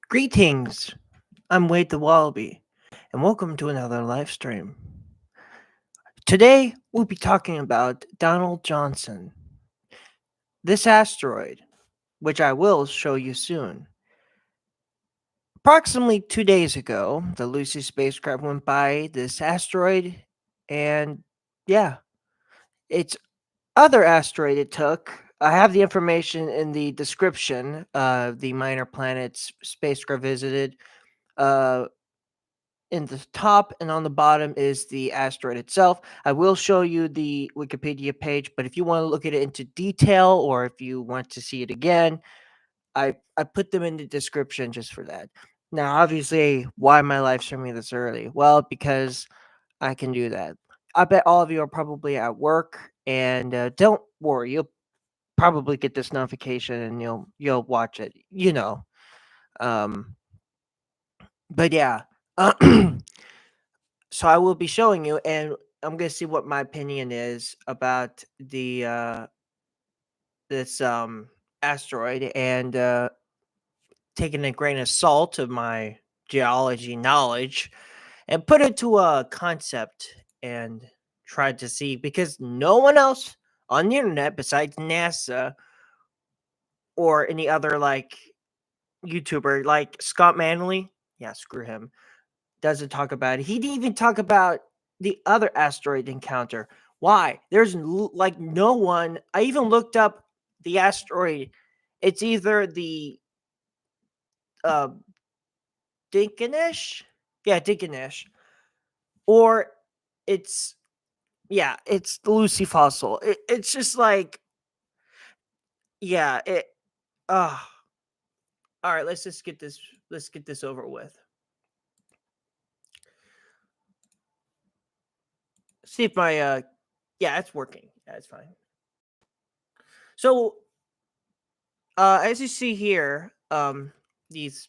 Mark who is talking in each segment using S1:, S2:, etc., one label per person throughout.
S1: Greetings! I'm Wade the Wallaby, and welcome to another live stream. Today, we'll be talking about Donald Johnson. This asteroid, which I will show you soon. Approximately 2 days ago, the Lucy spacecraft went by this asteroid, and yeah, its other asteroid it took. I have the information in the description of the minor planets spacecraft visited. Uh, in the top and on the bottom is the asteroid itself. I will show you the Wikipedia page, but if you want to look at it into detail or if you want to see it again, I put them in the description just for that. Now, obviously, why am I live streaming this early? Well, because I can do that. I bet all of you are probably at work, and don't worry, you'll probably get this notification and you'll watch it. Um, but yeah. So I will be showing you, and I'm gonna see what my opinion is about the this asteroid, and taking a grain of salt of my geology knowledge and put it to a concept and try to see, because no one else on the internet besides NASA or any other like YouTuber like Scott Manley, yeah, screw him, doesn't talk about it. He didn't even talk about the other asteroid encounter. Why? Like no one. I even looked up the asteroid. It's either the uh Dinkinish, yeah, Dinkinish, or it's it's the Lucy fossil. It's just like yeah, it. Uh, all right, let's just get this. Let's get this over with. See if my yeah, it's working. Yeah, it's fine. So as you see here, these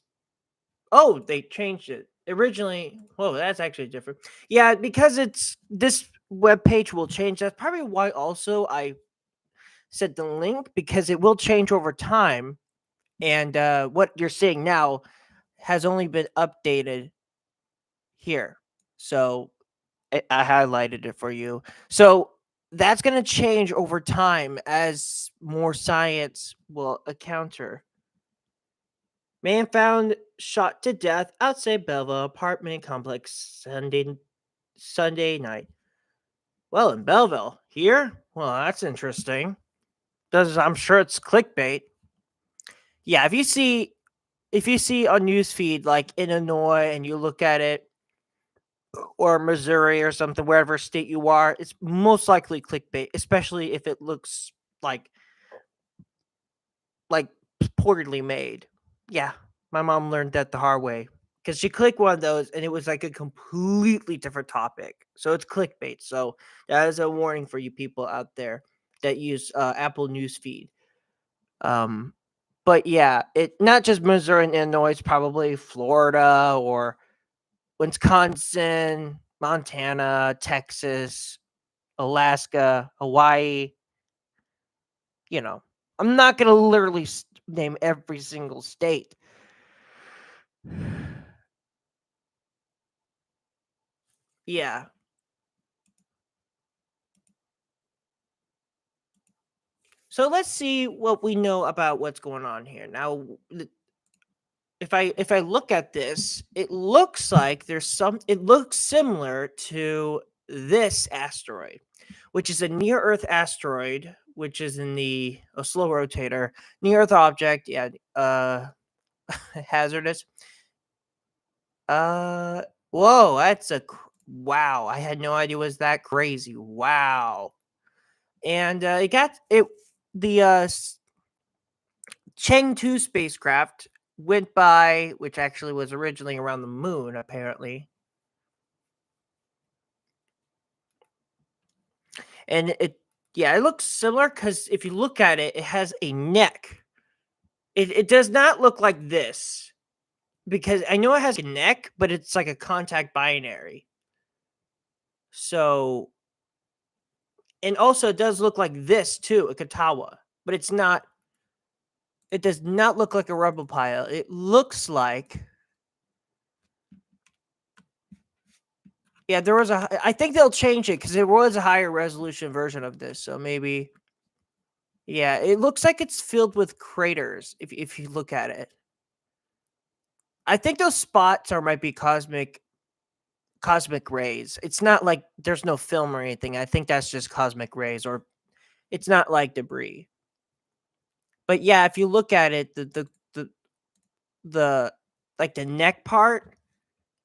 S1: they changed it. Originally, whoa, that's actually different. Yeah, because it's this web page will change. That's probably why also I said the link, because it will change over time. And what you're seeing now has only been updated here. So I highlighted it for you. So that's going to change over time as more science will encounter. Man found shot to death outside Belleville apartment complex Sunday night. Well, in Belleville, here? Well, that's interesting. I'm sure it's clickbait. Yeah, if you see on newsfeed like Illinois and you look at it, or Missouri or something, wherever state you are, it's most likely clickbait, especially if it looks like poorly made. Yeah, my mom learned that the hard way because she clicked one of those and it was like a completely different topic. So it's clickbait. So that is a warning for you people out there that use Apple Newsfeed. Um, but yeah, it not just Missouri and Illinois, it's probably Florida or Wisconsin, Montana, Texas, Alaska, Hawaii. You know, I'm not gonna literally name every single state. Yeah. So let's see what we know about what's going on here. Now, if I look at this, it looks like it looks similar to this asteroid, which is a near Earth asteroid, which is in the a slow rotator, near Earth object, yeah, hazardous. Uh whoa, wow, I had no idea it was that crazy. Wow. And it got it the Cheng 2 spacecraft went by, which actually was originally around the moon, apparently. And it looks similar because if you look at it, it has a neck. It does not look like this because I know it has a neck, but it's like a contact binary. So, and also it does look like this too, a Katawa, but it's not. It does not look like a rubble pile. It looks like, yeah, there was I think they'll change it because there was a higher resolution version of this. So maybe, yeah, it looks like it's filled with craters if you look at it. I think those spots are might be cosmic rays. It's not like there's no film or anything. I think that's just cosmic rays, or it's not like debris. But yeah, if you look at it, the like the neck part,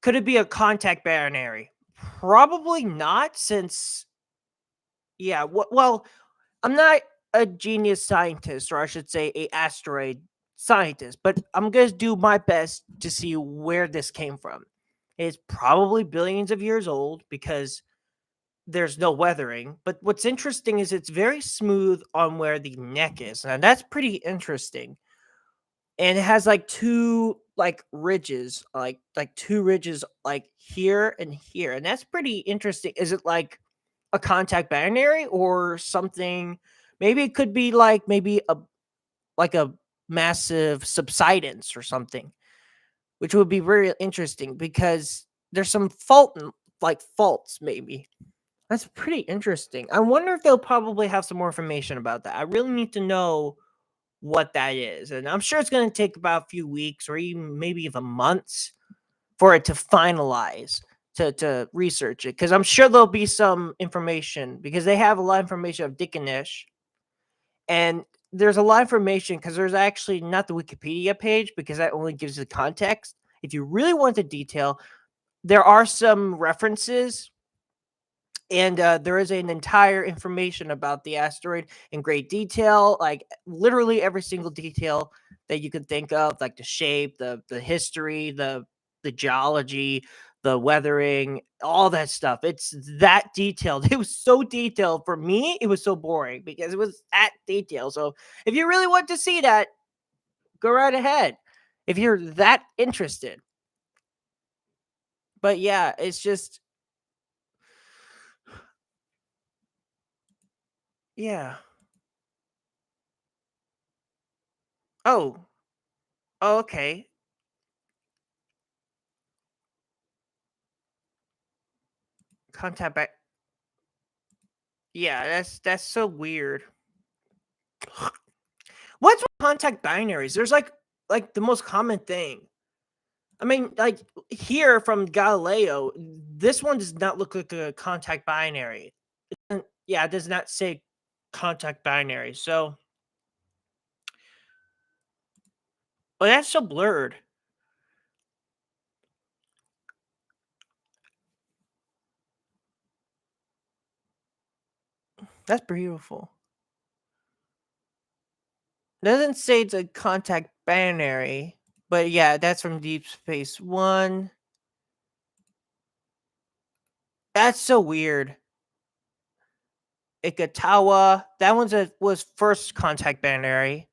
S1: could it be a contact binary? Probably not, since yeah. Well, I'm not a genius scientist, or I should say, a asteroid scientist, but I'm gonna do my best to see where this came from. It's probably billions of years old because there's no weathering. But what's interesting is it's very smooth on where the neck is, and that's pretty interesting. And it has like two like ridges, like two ridges, like here and here, and that's pretty interesting. Is it like a contact binary or something? Maybe it could be like maybe a massive subsidence or something, which would be very interesting because there's some faults maybe. That's pretty interesting. I wonder if they'll probably have some more information about that. I really need to know what that is. And I'm sure it's going to take about a few weeks or even maybe even months for it to finalize, to research it. Because I'm sure there'll be some information because they have a lot of information of Dick and Ish. And there's a lot of information because there's actually not the Wikipedia page because that only gives the context. If you really want the detail, there are some references, and there is an entire information about the asteroid in great detail, like literally every single detail that you could think of, like the shape, the history, the geology, the weathering, all that stuff. It's that detailed. It was so detailed. For me, it was so boring because it was that detailed. So if you really want to see that, go right ahead if you're that interested. But yeah, it's just, yeah. Oh, oh, okay. Contact back. Yeah, that's so weird. What's with contact binaries? There's like the most common thing. I mean, like here from Galileo, this one does not look like a contact binary. Yeah, it does not say contact binary. So, well, that's so blurred. That's beautiful. Doesn't say it's a contact binary, but yeah, that's from Deep Space One. That's so weird. Ikatawa. That was first contact binary.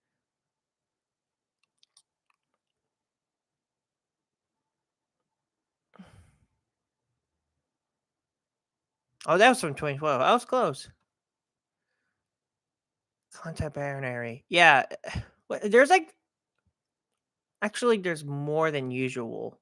S1: Oh, that was from 2012. I was close. Contact binary. Yeah. There's like, actually, there's more than usual.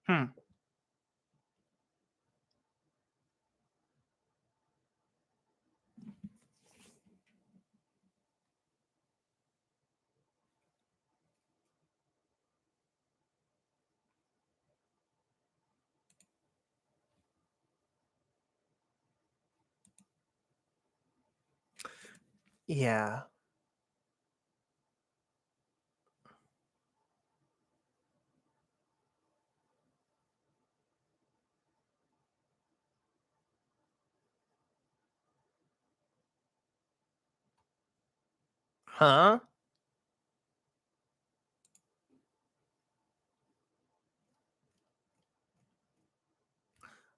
S1: Hmm. Yeah. Huh?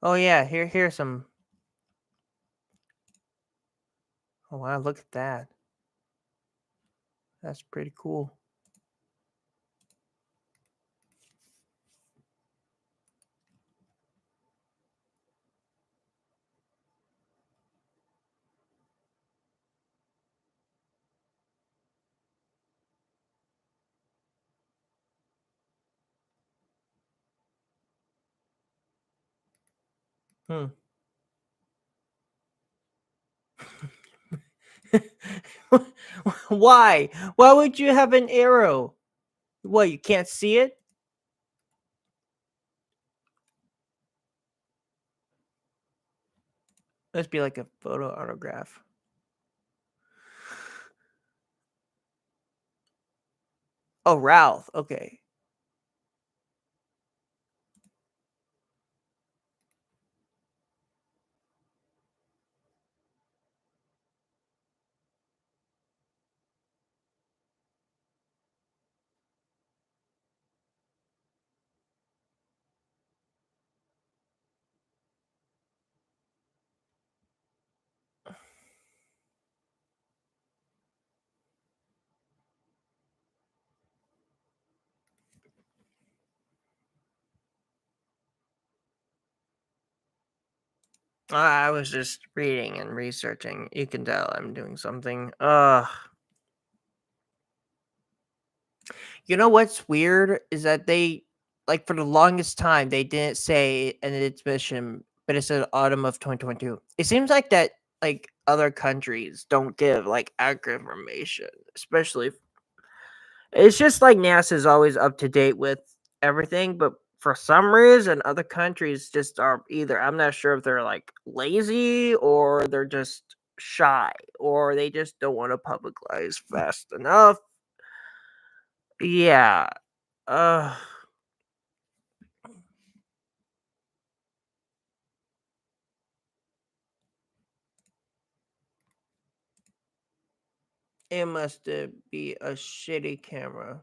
S1: Oh yeah, here's some. Oh wow, look at that. That's pretty cool. Hmm. Why? Why would you have an arrow? What, you can't see it? Must be like a photo autograph. Oh, Ralph. Okay. I was just reading and researching. You can tell I'm doing something. You know what's weird is that they, like, for the longest time they didn't say an admission, but it said autumn of 2022. It seems like that, like, other countries don't give like accurate information, especially it's just like NASA's always up to date with everything, but for some reason, other countries just are either, I'm not sure if they're like lazy or they're just shy or they just don't want to publicize fast enough. Yeah. Uh, it must be a shitty camera.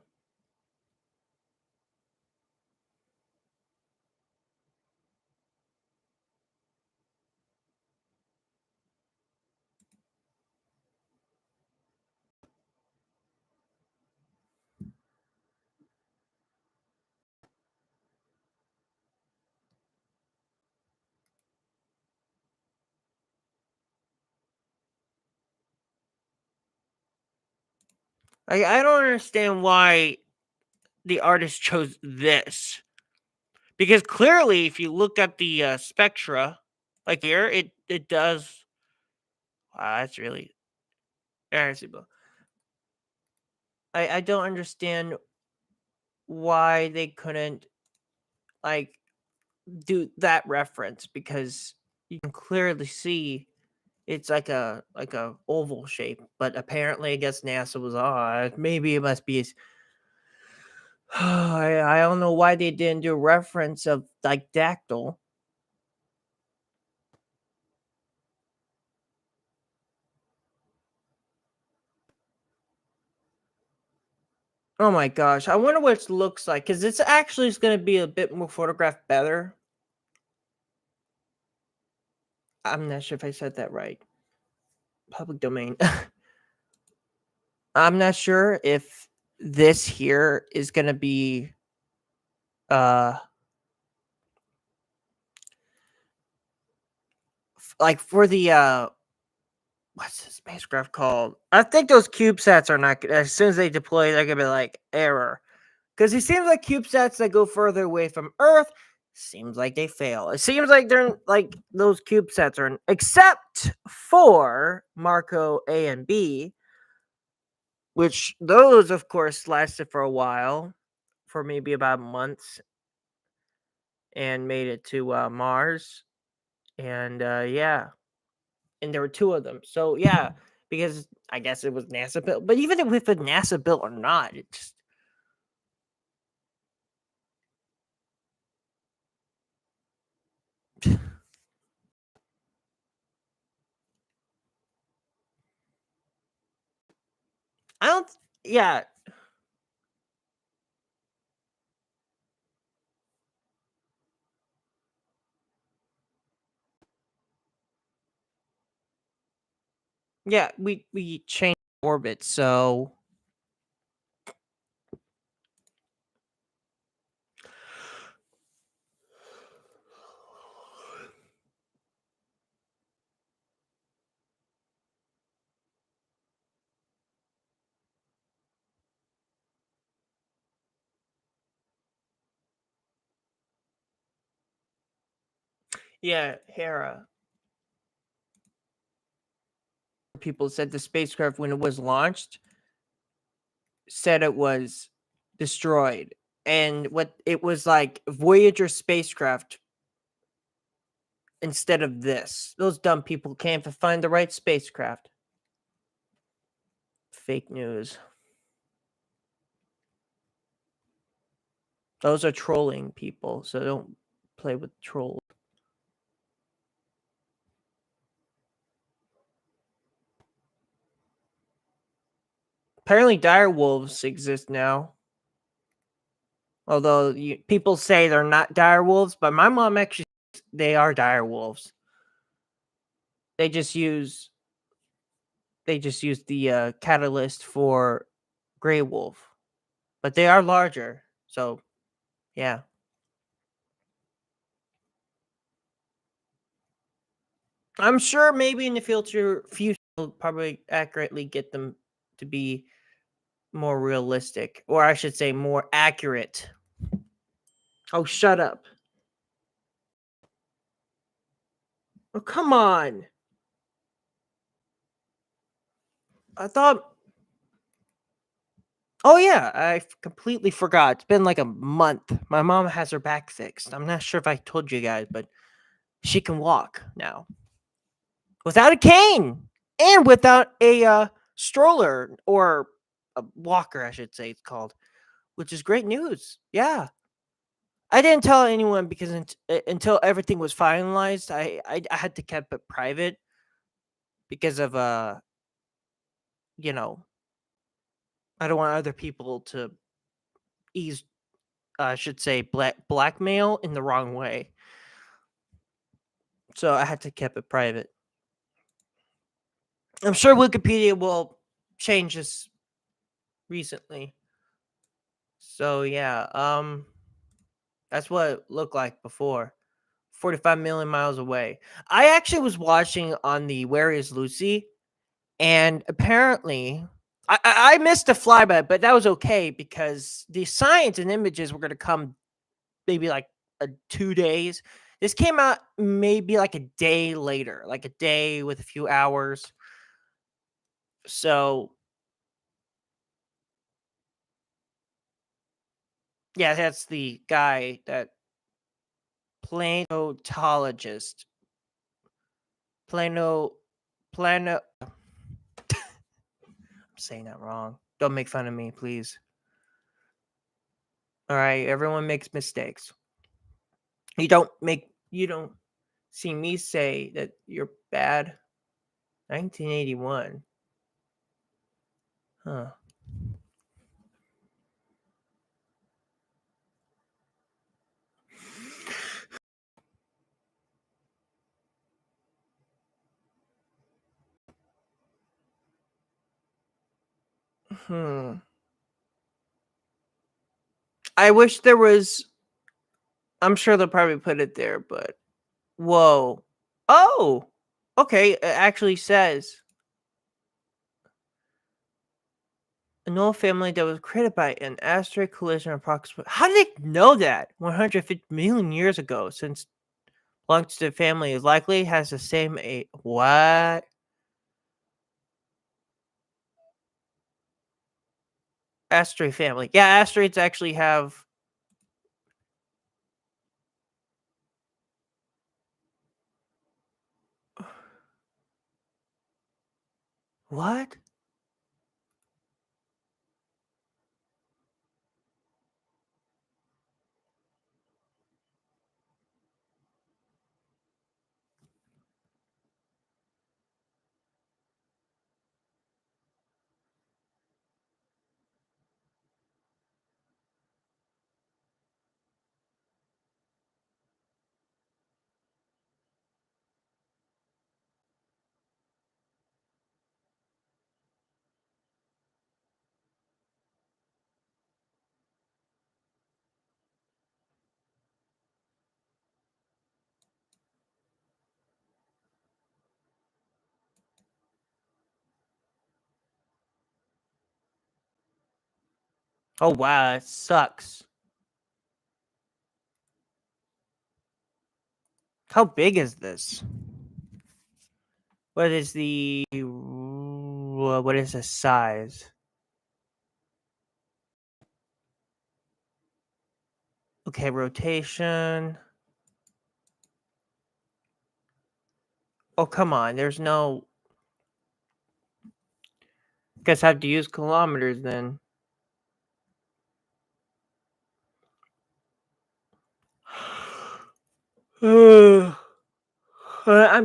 S1: I don't understand why the artist chose this because clearly, if you look at the spectra, like here, it does. Wow, that's really irreversible. I don't understand why they couldn't like do that reference because you can clearly see it's like a oval shape, but apparently I guess NASA was maybe it must be I don't know why they didn't do a reference of like dactyl. Oh my gosh, I wonder what it looks like because it's actually is going to be a bit more photographed better. I'm not sure if I said that right. Public domain. I'm not sure if this here is going to be uh like for the what's the spacecraft called? I think those CubeSats are not as soon as they deploy, they're gonna be like error. Because it seems like CubeSats that go further away from Earth seems like they fail. It seems like they're like those CubeSats are except for Marco A and B, which those of course lasted for a while, for maybe about months, and made it to Mars. And yeah, and there were two of them. So yeah, because I guess it was NASA built. But even if it's NASA built or not, it just I don't. Yeah, yeah. We changed orbit, so yeah. Hera. People said the spacecraft when it was launched said it was destroyed, and what it was like Voyager spacecraft instead of this. Those dumb people can't even find the right spacecraft. Fake news. Those are trolling people, so don't play with trolls. Apparently, dire wolves exist now. Although people say they're not dire wolves, but my mom actually they are dire wolves. They just use the catalyst for gray wolf, but they are larger. So yeah, I'm sure maybe in the future will probably accurately get them to be more realistic, or I should say more accurate. Oh, shut up. Oh, come on. I thought. Oh yeah, completely forgot. It's been like a month. My mom has her back fixed. I'm not sure if I told you guys, but she can walk now without a cane and without a stroller or a walker, I should say it's called, which is great news. Yeah. I didn't tell anyone because until everything was finalized, I had to keep it private because of you know, I don't want other people to ease I should say blackmail in the wrong way. So I had to keep it private. I'm sure Wikipedia will change this recently. So yeah, that's what it looked like before. 45 million miles away. I actually was watching on the Where Is Lucy, and apparently I missed a flyby, but that was okay because the science and images were going to come maybe like 2 days. This came out maybe like a day later, like a day with a few hours. So yeah, that's the guy that planetologist. Plano plano I'm saying that wrong. Don't make fun of me, please. All right, everyone makes mistakes. You don't see me say that you're bad. 1981. Huh. Hmm. I wish there was I'm sure they'll probably put it there, but whoa. Oh. Okay, it actually says a Noel family that was created by an asteroid collision approximately. How did they know that? 150 million years ago, since belongs to the family is likely has the same a what? Asteroid family. Yeah, asteroids actually have what? Oh wow, it sucks. How big is this? What is what is the size? Okay, rotation. Oh come on, there's no. Guess I have to use kilometers then. I'm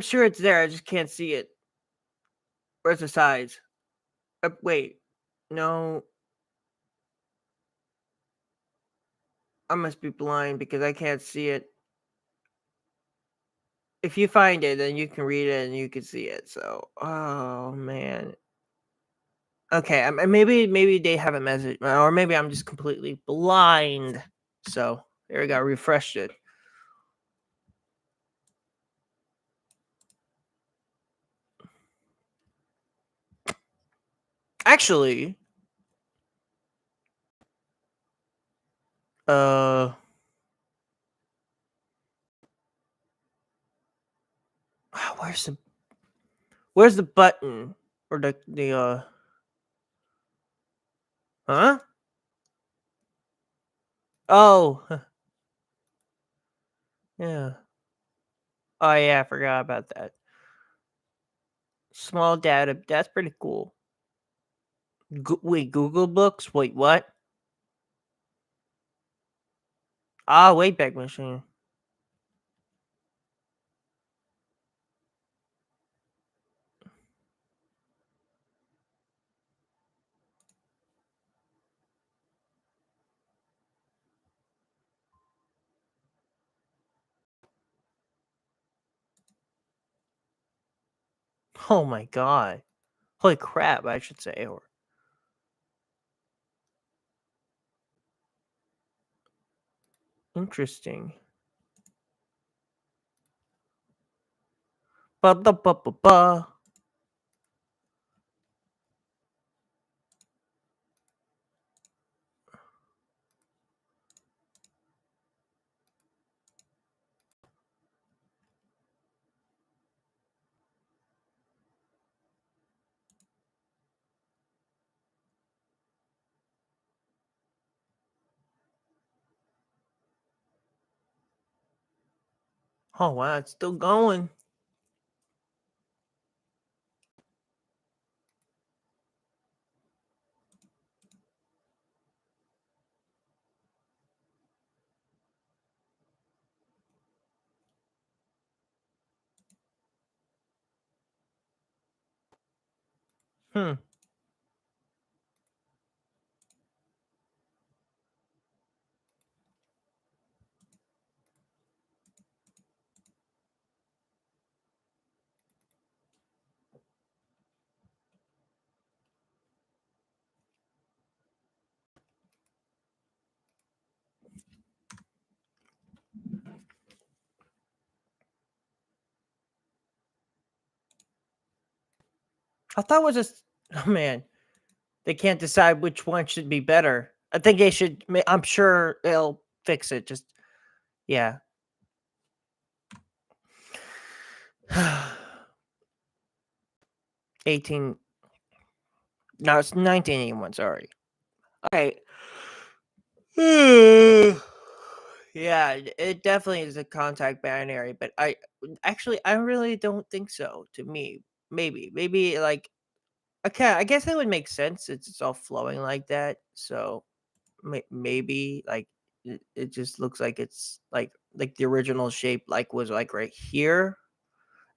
S1: sure it's there. I just can't see it. Where's the size? Wait, no, I must be blind because I can't see it. If you find it, then you can read it and you can see it. So, oh man. Okay, maybe they haven't messaged, or maybe I'm just completely blind. So there we go. Refreshed it. Actually, uh, where's the button or the huh? Oh, yeah. Oh yeah, I forgot about that. Small data. That's pretty cool. Wait, Google Books. Wait, what? Ah, Wayback Machine. Oh my god. Holy crap! I should say. Or interesting. Ba ba ba ba ba. Oh wow, it's still going. Hmm. I thought it was just. Oh man, they can't decide which one should be better. I think they should. I'm sure they'll fix it. Just yeah. 18. No, it's 1981. Sorry. Okay. Yeah, it definitely is a contact binary, but I really don't think so. To me, maybe like okay, I guess that would make sense. It's all flowing like that, so maybe like it just looks like it's like the original shape like was like right here,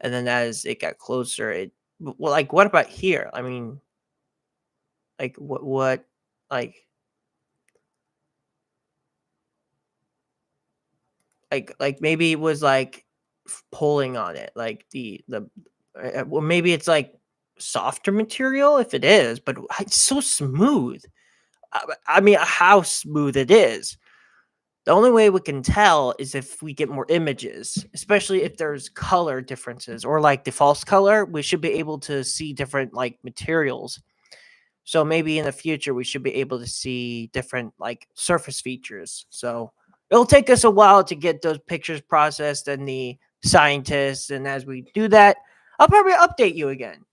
S1: and then as it got closer, well, like what about here? I mean, like what like like maybe it was like pulling on it, like the well maybe it's like softer material if it is, but it's so smooth. I mean, how smooth it is. The only way we can tell is if we get more images, especially if there's color differences or like the false color. We should be able to see different like materials. So maybe in the future we should be able to see different like surface features. So it'll take us a while to get those pictures processed and the scientists. And as we do that, I'll probably update you again.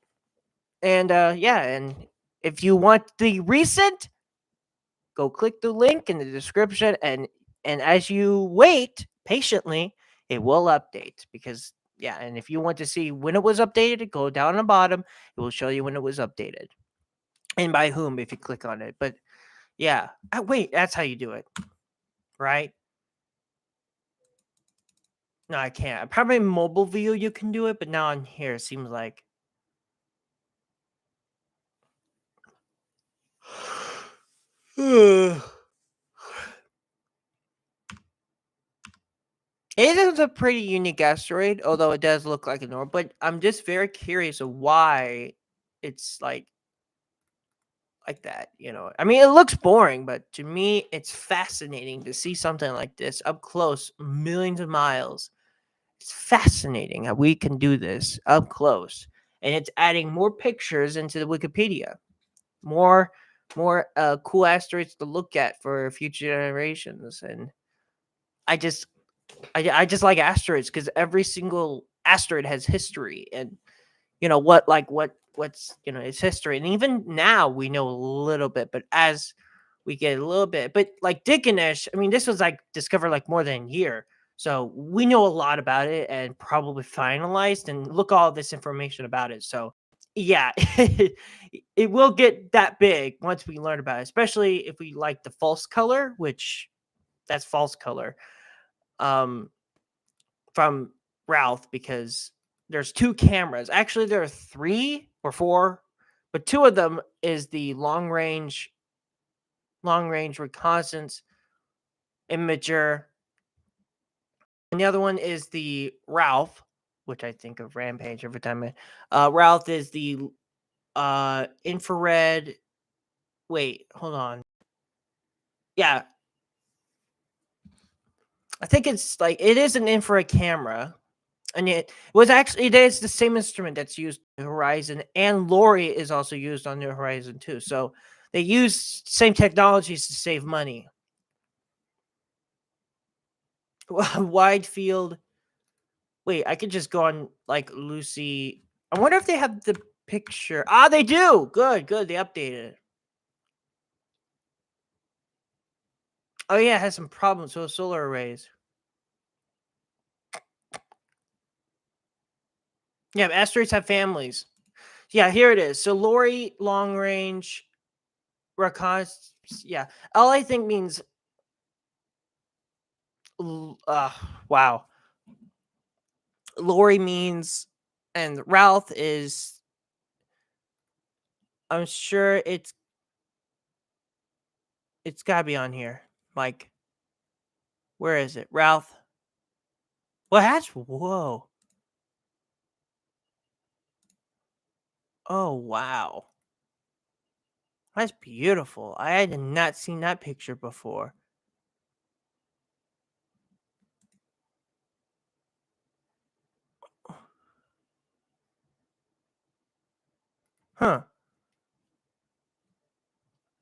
S1: And yeah, and if you want the recent, go click the link in the description, and as you wait patiently, it will update because yeah, and if you want to see when it was updated, go down the bottom. It will show you when it was updated and by whom if you click on it. But yeah, wait, that's how you do it, right? No, I can't. Probably mobile view you can do it, but now on here it seems like it is a pretty unique asteroid, although it does look like a normal. But I'm just very curious of why it's like that. I mean, it looks boring, but to me, it's fascinating to see something like this up close, millions of miles. It's fascinating how we can do this up close, and it's adding more pictures into the Wikipedia, more cool asteroids to look at for future generations. And I just I just like asteroids because every single asteroid has history, and what's its history. And even now we know a little bit, but as we get a little bit, but like Dickenish, I mean, this was like discovered like more than a year, so we know a lot about it and probably finalized and look all this information about it. So yeah, it will get that big once we learn about it, especially if we like the false color, which that's false color. um from Ralph, because there's two cameras. Actually, there are three or four, but two of them is the long range reconnaissance imager, and the other one is the Ralph, which I think of Rampage every time. Ralph is the infrared. Wait, hold on. Yeah, I think it's like it is an infrared camera. And it is the same instrument that's used on the Horizon, and Lori is also used on the Horizon too. So they use same technologies to save money. Wide field. Wait, I could just go on like Lucy. I wonder if they have the picture. Ah, they do. Good, good. They updated it. Oh yeah, it has some problems with solar arrays. Yeah, asteroids have families. Yeah, here it is. So Lori long range reconnaissance. Yeah, L I think means wow. Lori means, and Ralph is, I'm sure it's gotta be on here. Like, where is it? Ralph. Well, that's whoa. Oh wow. That's beautiful. I had not seen that picture before. Huh.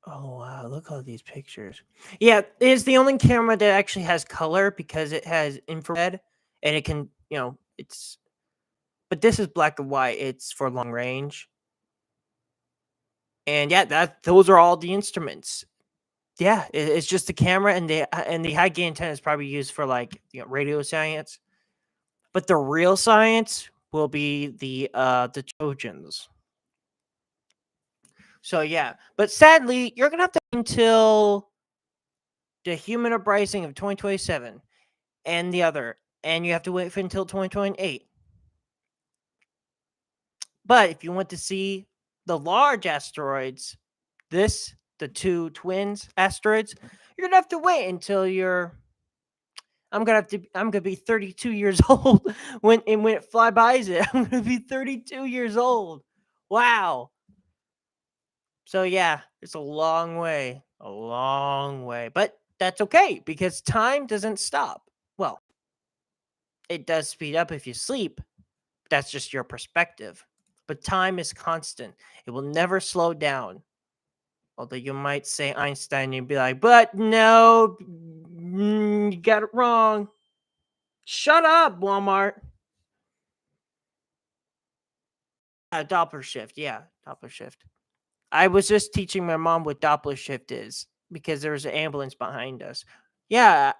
S1: Oh wow, look at all these pictures. Yeah, it's the only camera that actually has color because it has infrared and it can, it's but this is black and white. It's for long range. And yeah, that those are all the instruments. Yeah, it's just the camera, and the high gain antenna is probably used for like radio science, but the real science will be the Trojans. So yeah, but sadly, you're gonna have to wait until the human uprising of 2027 and the other, and you have to wait for until 2028. But if you want to see the large asteroids, the two twins asteroids, you're gonna have to wait until you're I'm gonna be 32 years old when it fly bys it. I'm gonna be 32 years old. Wow. So yeah, it's a long way, but that's okay because time doesn't stop. Well, it does speed up if you sleep. That's just your perspective. But time is constant. It will never slow down. Although you might say Einstein, you'd be like, but no, you got it wrong. Shut up, Walmart. Doppler shift. Yeah, Doppler shift. I was just teaching my mom what Doppler shift is because there was an ambulance behind us. Yeah.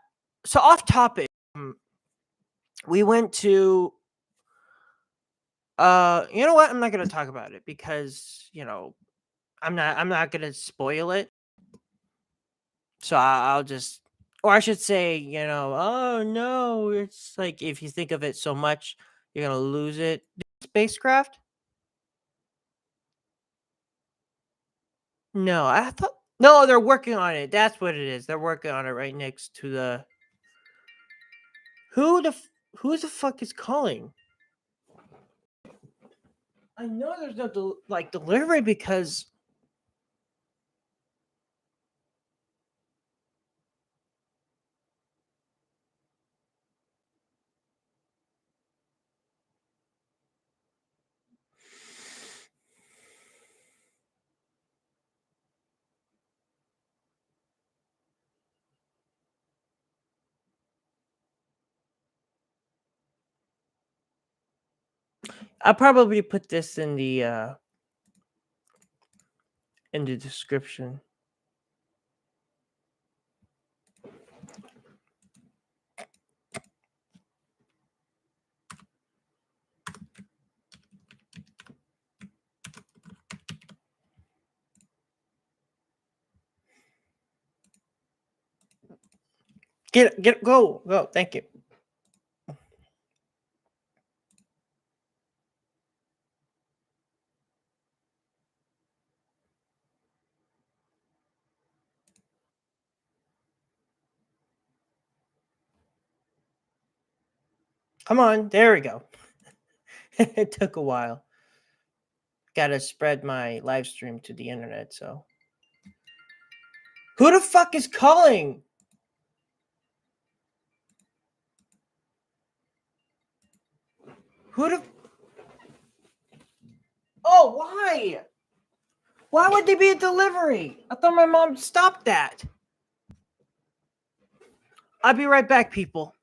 S1: So off topic, we went to you know what? I'm not gonna talk about it because, I'm not gonna spoil it. So I'll just, or I should say, oh no, it's like if you think of it so much, you're gonna lose it. Spacecraft? No, I thought no, they're working on it. That's what it is. They're working on it right next to the who the who the fuck is calling? I know there's no delivery because I'll probably put this in the description. Go. Thank you. Come on, there we go. It took a while. Got to spread my live stream to the internet. So who the fuck is calling? Who the? Oh, why? Why would they be a delivery? I thought my mom stopped that. I'll be right back, people.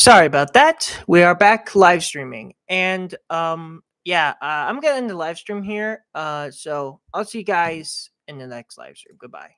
S1: Sorry about that. We are back live streaming, and yeah, I'm gonna end the live stream here. So I'll see you guys in the next live stream. Goodbye.